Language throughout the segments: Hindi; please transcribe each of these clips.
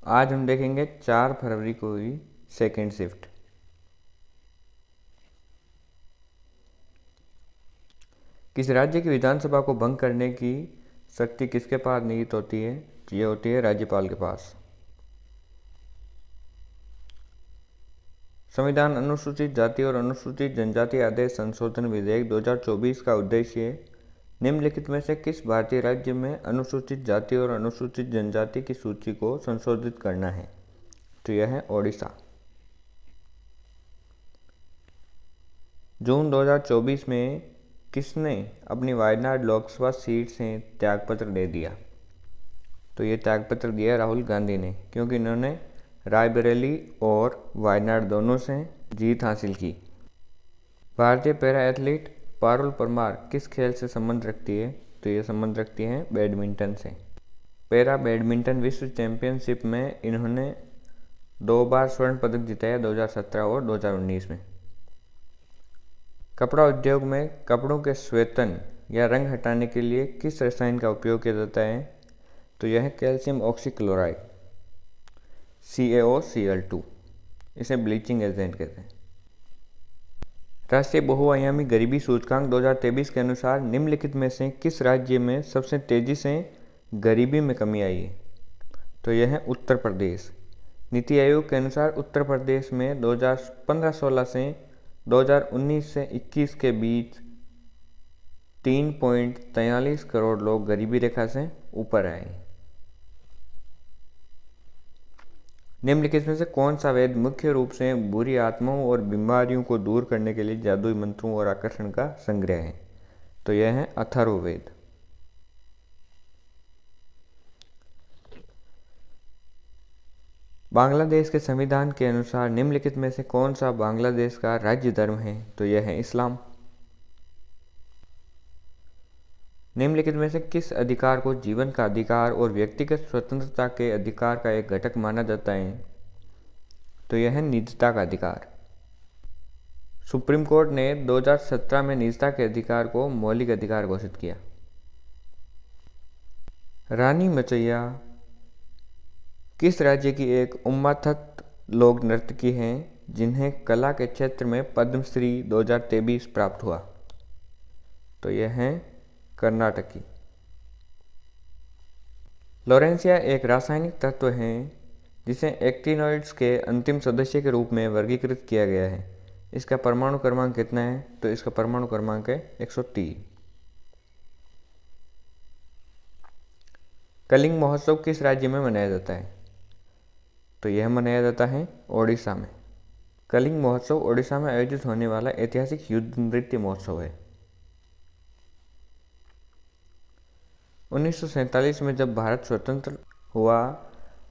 आज हम देखेंगे 4 फरवरी को हुई सेकेंड शिफ्ट। किस राज्य की विधानसभा को भंग करने की शक्ति किसके पास निहित होती है? ये होती है राज्यपाल के पास। संविधान अनुसूचित जाति और अनुसूचित जनजाति आदेश संशोधन विधेयक 2024 का उद्देश्य निम्नलिखित में से किस भारतीय राज्य में अनुसूचित जाति और अनुसूचित जनजाति की सूची को संशोधित करना है? तो यह है ओडिशा। जून 2024 में किसने अपनी वायनाड लोकसभा सीट से त्यागपत्र दे दिया? तो ये त्यागपत्र दिया राहुल गांधी ने, क्योंकि इन्होंने रायबरेली और वायनाड दोनों से जीत हासिल की। भारतीय पैरा एथलीट पारुल परमार किस खेल से संबंध रखती है? तो ये संबंध रखती है बैडमिंटन से। पैरा बैडमिंटन विश्व चैंपियनशिप में इन्होंने 2 बार स्वर्ण पदक जिताया, 2017 और 2019 में। कपड़ा उद्योग में कपड़ों के स्वेदन या रंग हटाने के लिए किस रसायन का उपयोग किया जाता है? तो यह है कैल्शियम ऑक्सीक्लोराइड, CaOCl2। इसे ब्लीचिंग एजेंट कहते हैं। राष्ट्रीय बहुआयामी गरीबी सूचकांक 2023 के अनुसार निम्नलिखित में से किस राज्य में सबसे तेजी से गरीबी में कमी आई है? तो यह है उत्तर प्रदेश। नीति आयोग के अनुसार उत्तर प्रदेश में 2015-16 से 2019 से 21 के बीच 3.43 करोड़ लोग गरीबी रेखा से ऊपर आए। निम्नलिखित में से कौन सा वेद मुख्य रूप से बुरी आत्माओं और बीमारियों को दूर करने के लिए जादुई मंत्रों और आकर्षण का संग्रह है? तो यह है अथर्ववेद। बांग्लादेश के संविधान के अनुसार निम्नलिखित में से कौन सा बांग्लादेश का राज्य धर्म है? तो यह है इस्लाम। निम्नलिखित में से किस अधिकार को जीवन का अधिकार और व्यक्तिगत स्वतंत्रता के अधिकार का एक घटक माना जाता है? तो यह है निजता का अधिकार। सुप्रीम कोर्ट ने 2017 में निजता के अधिकार को मौलिक अधिकार घोषित किया। रानी मचैया किस राज्य की एक उम्माथत लोक नर्तकी हैं जिन्हें कला के क्षेत्र में पद्मश्री 2023 प्राप्त हुआ? तो यह है कर्नाटक की। लोरेंसिया एक रासायनिक तत्व है जिसे एक्टिनोइड्स के अंतिम सदस्य के रूप में वर्गीकृत किया गया है। इसका परमाणु क्रमांक कितना है? तो इसका परमाणु क्रमांक है 103। कलिंग महोत्सव किस राज्य में मनाया जाता है? तो यह मनाया जाता है ओडिशा में। कलिंग महोत्सव ओडिशा में आयोजित होने वाला ऐतिहासिक युद्ध नृत्य महोत्सव है। 1947 में जब भारत स्वतंत्र हुआ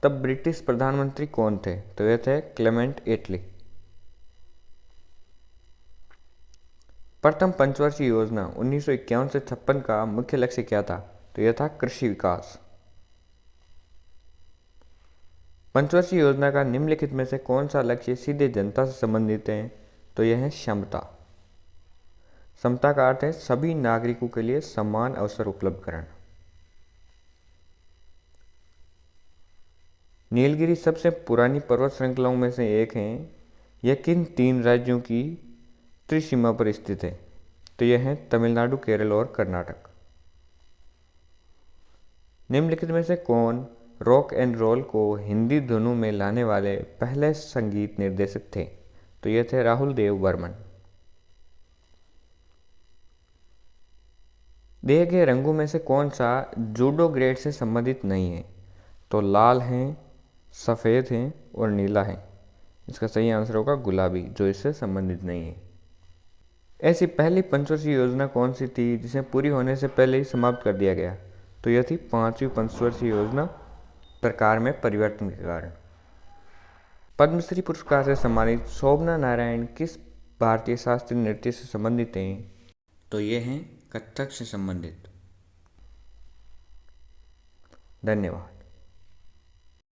तब ब्रिटिश प्रधानमंत्री कौन थे? तो ये थे क्लेमेंट एटली। प्रथम पंचवर्षीय योजना 1951 से 56 का मुख्य लक्ष्य क्या था? तो यह था कृषि विकास। पंचवर्षीय योजना का निम्नलिखित में से कौन सा लक्ष्य सीधे जनता से संबंधित है? तो यह है समता। समता का अर्थ है सभी नागरिकों के लिए समान अवसर उपलब्ध कराना। नीलगिरी सबसे पुरानी पर्वत श्रृंखलाओं में से एक है। यह किन 3 राज्यों की त्रिसीमा पर स्थित है? तो यह है तमिलनाडु, केरल और कर्नाटक। निम्नलिखित में से कौन रॉक एंड रोल को हिंदी धुनों में लाने वाले पहले संगीत निर्देशक थे? तो ये थे राहुल देव बर्मन। दिए गए रंगों में से कौन सा जूडो ग्रेड से संबंधित नहीं है? तो लाल हैं, सफ़ेद हैं और नीला है। इसका सही आंसर होगा गुलाबी, जो इससे संबंधित नहीं है। ऐसी पहली पंचवर्षीय योजना कौन सी थी जिसे पूरी होने से पहले ही समाप्त कर दिया गया? तो यह थी 5वीं पंचवर्षीय योजना, सरकार में परिवर्तन के कारण। पद्मश्री पुरस्कार से सम्मानित शोभना नारायण किस भारतीय शास्त्रीय नृत्य से संबंधित हैं? तो ये हैं कथक से संबंधित। धन्यवाद।